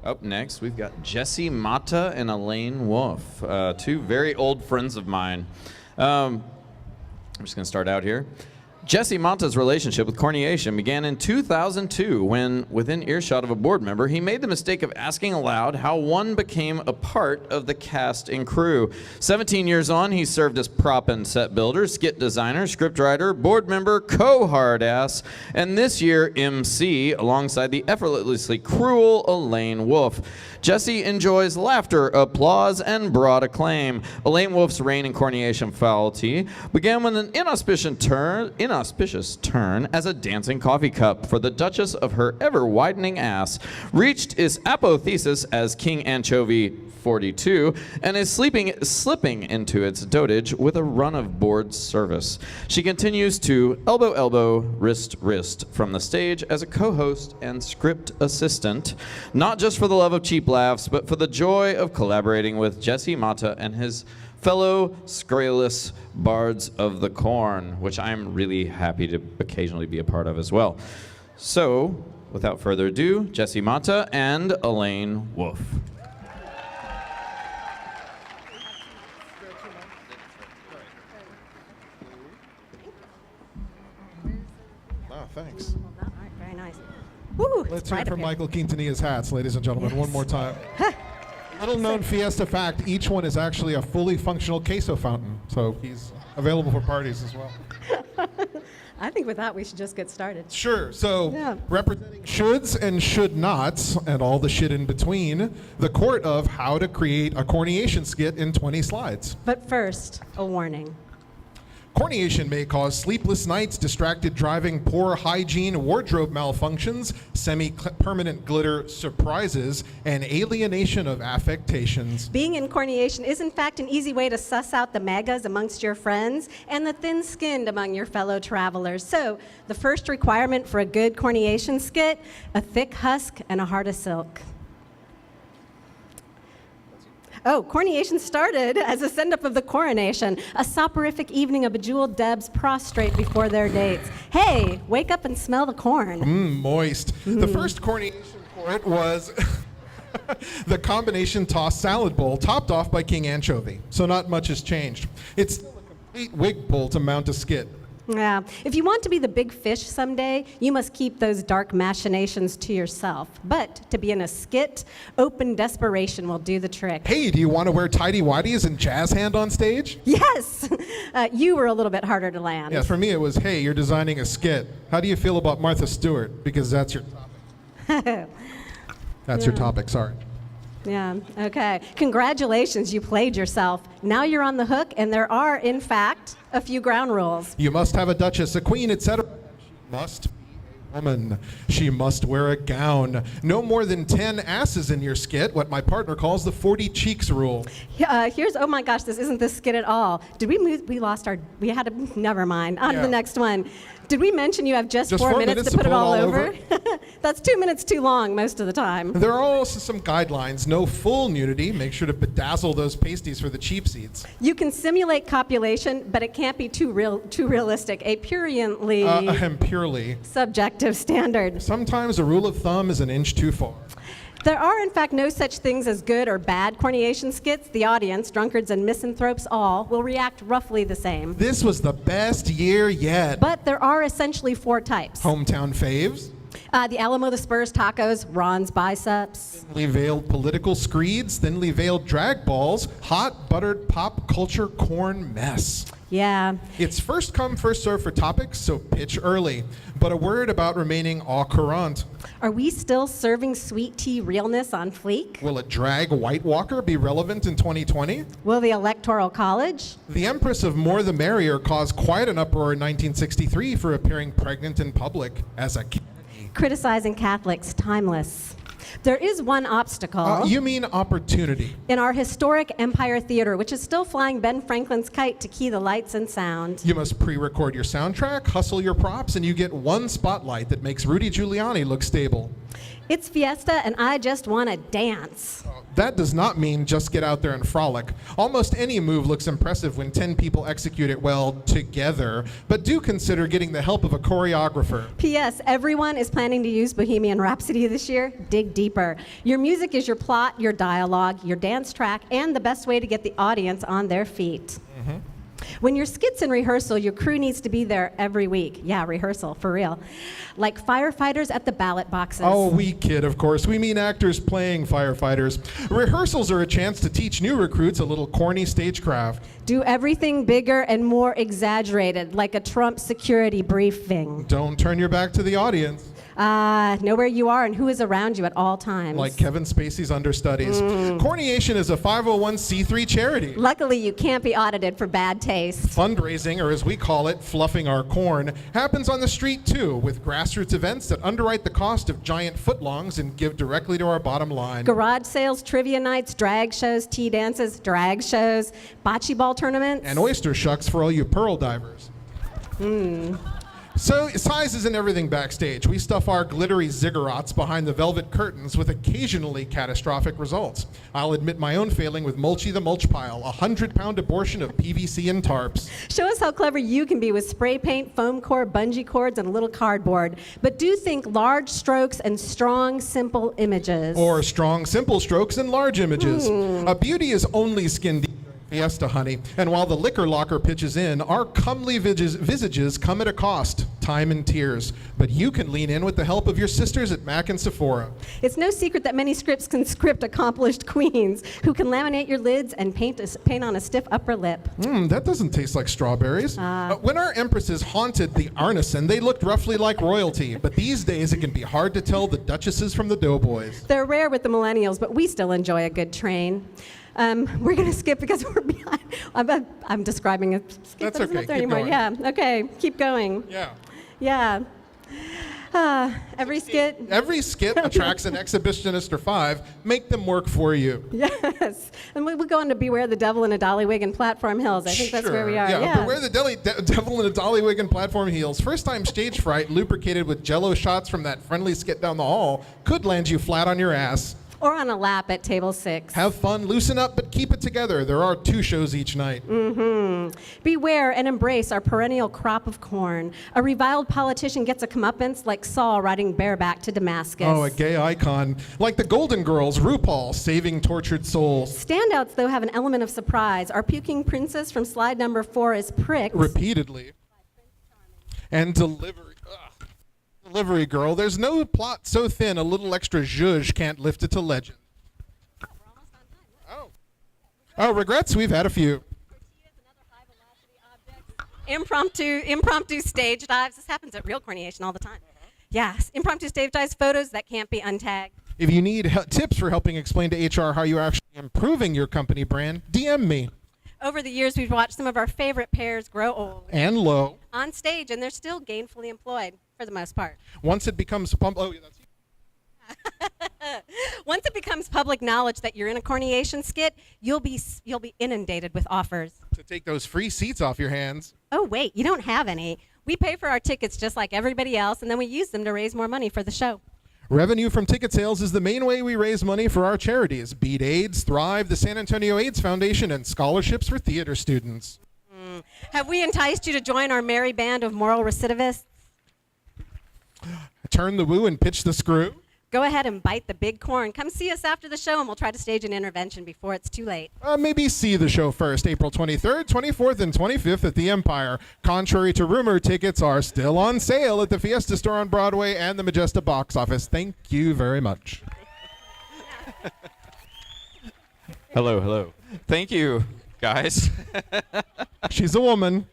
Up next, we've got Jesse Mata and Elaine Wolff, two very old friends of mine. I'm just going to start out here. Jesse Mata's relationship with corneation began in 2002 when, within earshot of a board member, he made the mistake of asking aloud how one became a part of the cast and crew. 17 years on, he served as prop and set builder, skit designer, scriptwriter, board member, co-hard-ass, and this year, MC, alongside the effortlessly cruel Elaine Wolff. Jesse enjoys laughter, applause, and broad acclaim. Elaine Wolff's reign in corneation faculty began with an inauspicious turn as a dancing coffee cup for the Duchess of her ever-widening ass, reached its apotheosis as King Anchovy 42, and is slipping into its dotage with a run of board service. She continues to elbow, wrist from the stage as a co-host and script assistant, not just for the love of cheap laughs, but for the joy of collaborating with Jesse Mata and his fellow scurrilous bards of the corn, which I'm really happy to occasionally be a part of as well. So, without further ado, Jesse Mata and Elaine Wolff. Wow, thanks. All right, very nice. Woo, Let's hear it from Michael Quintanilla's hats, ladies and gentlemen, one more time. Little known Fiesta fact, each one is actually a fully functional queso fountain, so he's available for parties as well. I think with that we should just get started. Sure, so representing shoulds and should nots and all the shit in between, the court of how to create a corneation skit in 20 slides. But first, a warning. Corneation may cause sleepless nights, distracted driving, poor hygiene, wardrobe malfunctions, semi-permanent glitter surprises, and alienation of affectations. Being in corneation is in fact an easy way to suss out the magas amongst your friends and the thin-skinned among your fellow travelers. So, the first requirement for a good corneation skit, a thick husk and a heart of silk. Oh, corneation started as a send-up of the coronation, a soporific evening of bejeweled debs prostrate before their dates. Hey, wake up and smell the corn. Moist. The first corneation court was the combination tossed salad bowl, topped off by King Anchovy. So not much has changed. It's still a complete wig pull to mount a skit. Yeah, if you want to be the big fish someday, you must keep those dark machinations to yourself. But to be in a skit, open desperation will do the trick. Hey, do you want to wear tighty-whities and jazz hand on stage? Yes! You were a little bit harder to land. Yeah, for me it was, hey, you're designing a skit. How do you feel about Martha Stewart? Because that's your topic. That's your topic, sorry. Yeah, okay. Congratulations, you played yourself. Now you're on the hook, and there are, in fact, a few ground rules. You must have a duchess, a queen, etc. She must be a woman. She must wear a gown. No more than 10 asses in your skit, what my partner calls the 40 cheeks rule. Here's, oh my gosh, this isn't this skit at all. Did we move, we had to, never mind. On to the next one. Did we mention you have just 4 minutes to put it all over? That's 2 minutes too long most of the time. There are also some guidelines. No full nudity. Make sure to bedazzle those pasties for the cheap seats. You can simulate copulation, but it can't be too realistic. A purely subjective standard. Sometimes a rule of thumb is an inch too far. There are, in fact, no such things as good or bad corneation skits. The audience, drunkards and misanthropes all, will react roughly the same. This was the best year yet. But there are essentially 4 types. Hometown faves. The Alamo, the Spurs, tacos, Ron's biceps. Thinly veiled political screeds, thinly veiled drag balls, hot buttered pop culture corn mess. Yeah. It's first come, first serve for topics, so pitch early. But a word about remaining au courant. Are we still serving sweet tea realness on fleek? Will a drag White Walker be relevant in 2020? Will the Electoral College? The Empress of More the Merrier caused quite an uproar in 1963 for appearing pregnant in public as a Kennedy. Criticizing Catholics, timeless. There is one obstacle. You mean opportunity. In our historic Empire Theater, which is still flying Ben Franklin's kite to key the lights and sound. You must pre-record your soundtrack, hustle your props, and you get one spotlight that makes Rudy Giuliani look stable. It's fiesta, and I just want to dance. That does not mean just get out there and frolic. Almost any move looks impressive when 10 people execute it well together, but do consider getting the help of a choreographer. P.S. Everyone is planning to use Bohemian Rhapsody this year. Dig deeper. Your music is your plot, your dialogue, your dance track, and the best way to get the audience on their feet. When your skit's in rehearsal, your crew needs to be there every week. Yeah, rehearsal, for real. Like firefighters at the ballot boxes. Oh, we kid, of course. We mean actors playing firefighters. Rehearsals are a chance to teach new recruits a little corny stagecraft. Do everything bigger and more exaggerated, like a Trump security briefing. Don't turn your back to the audience. Know where you are and who is around you at all times. Like Kevin Spacey's understudies. Corniation is a 501c3 charity. Luckily, you can't be audited for bad taste. Fundraising, or as we call it, fluffing our corn, happens on the street too, with grassroots events that underwrite the cost of giant footlongs and give directly to our bottom line. Garage sales, trivia nights, drag shows, tea dances, drag shows, bocce ball tournaments. And oyster shucks for all you pearl divers. So size isn't everything backstage. We stuff our glittery ziggurats behind the velvet curtains with occasionally catastrophic results. I'll admit my own failing with Mulchy the Mulch Pile, a 100-pound abortion of PVC and tarps. Show us how clever you can be with spray paint, foam core, bungee cords, and a little cardboard. But do think large strokes and strong, simple images. Or strong, simple strokes and large images. A beauty is only skin deep. Fiesta, honey. And while the liquor locker pitches in, our comely visages come at a cost, time and tears. But you can lean in with the help of your sisters at Mac and Sephora. It's no secret that many scripts can script accomplished queens who can laminate your lids and paint on a stiff upper lip. That doesn't taste like strawberries. When our empresses haunted the Arneson, they looked roughly like royalty. But these days, it can be hard to tell the duchesses from the doughboys. They're rare with the millennials, but we still enjoy a good train. We're going to skip because we're behind. I'm describing a skip That's that's okay. not there Keep anymore. going. Yeah, okay, keep going. Yeah. Every skit. Every skit attracts an exhibitionist or five. Make them work for you. Yes. And we'll go on to Beware the Devil in a Dolly Wig and Platform Hills. I think that's where we are. Yeah. Beware the devil in a dolly wig and platform heels. First time stage fright, lubricated with jello shots from that friendly skit down the hall, could land you flat on your ass. Or on a lap at table 6. Have fun, loosen up, but keep it together. There are 2 shows each night. Beware and embrace our perennial crop of corn. A reviled politician gets a comeuppance like Saul riding bareback to Damascus. Oh, a gay icon. Like the Golden Girls, RuPaul, saving tortured souls. Standouts, though, have an element of surprise. Our puking princess from slide number 4 is pricked. Repeatedly. And delivery. Delivery girl. There's no plot so thin a little extra zhuzh can't lift it to legend. We're almost on time. Oh, regrets? We've had a few. Impromptu stage dives. This happens at Real Corniation all the time. Yes, impromptu stage dives, photos that can't be untagged. If you need tips for helping explain to HR how you're actually improving your company brand, DM me. Over the years, we've watched some of our favorite pairs grow old And low. on stage, and they're still gainfully employed for the most part. Once it becomes Once it becomes public knowledge that you're in a Corniation skit, you'll be inundated with offers. to take those free seats off your hands. Oh, wait, you don't have any. We pay for our tickets just like everybody else, and then we use them to raise more money for the show. Revenue from ticket sales is the main way we raise money for our charities: Beat AIDS, Thrive, the San Antonio AIDS Foundation, and scholarships for theater students. Have we enticed you to join our merry band of moral recidivists? Turn the woo and pitch the screw. Go ahead and bite the big corn. Come see us after the show, and we'll try to stage an intervention before it's too late. Maybe see the show first, April 23rd, 24th, and 25th at the Empire. Contrary to rumor, tickets are still on sale at the Fiesta Store on Broadway and the Majesta box office. Thank you very much. Hello. Thank you, guys. She's a woman.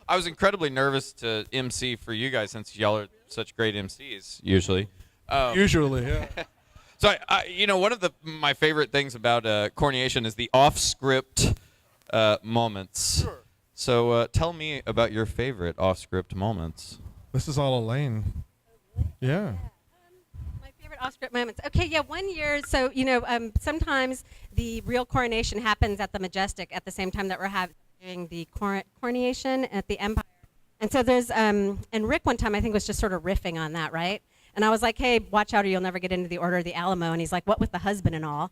I was incredibly nervous to MC for you guys since y'all are such great MCs usually. Usually, yeah. So one of my favorite things about Corniation is the off-script moments. Sure. So tell me about your favorite off-script moments. This is all Elaine. Yeah. My favorite off-script moments. Okay, yeah, one year, so, sometimes the real coronation happens at the Majestic at the same time that we're having the coronation at the Empire. And so there's, and Rick one time I think was just sort of riffing on that, right? And I was like, hey, watch out or you'll never get into the Order of the Alamo. And he's like, what with the husband and all?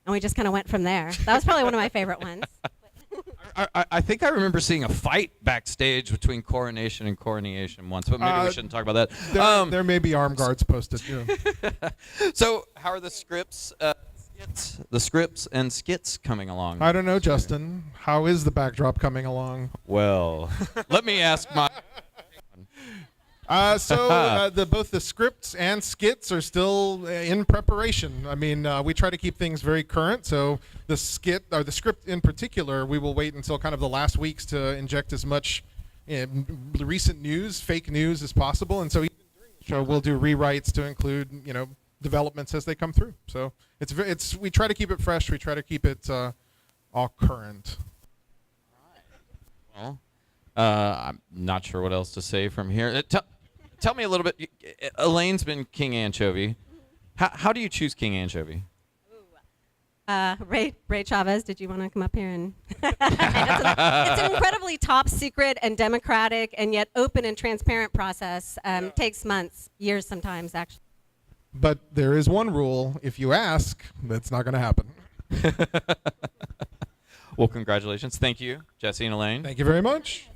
And we just kind of went from there. That was probably one of my favorite ones. I think I remember seeing a fight backstage between Coronation and Coronation once, but maybe we shouldn't talk about that. There may be armed guards posted. So how are the scripts and skits coming along? I don't know, Justin. How is the backdrop coming along? Well, let me ask my... Both the scripts and skits are still in preparation. I mean, we try to keep things very current. So the skit or the script in particular, we will wait until kind of the last weeks to inject as much recent news, fake news as possible. And so even during the show, we'll do rewrites to include, developments as they come through. So we try to keep it fresh. We try to keep it all current. Well, I'm not sure what else to say from here. Tell me a little bit. Elaine's been King Anchovy. How do you choose King Anchovy? Ray Chavez, did you want to come up here and? It's an incredibly top secret and democratic and yet open and transparent process. Takes months, years sometimes, actually. But there is one rule: if you ask, that's not going to happen. Well, congratulations. Thank you, Jesse and Elaine. Thank you very much.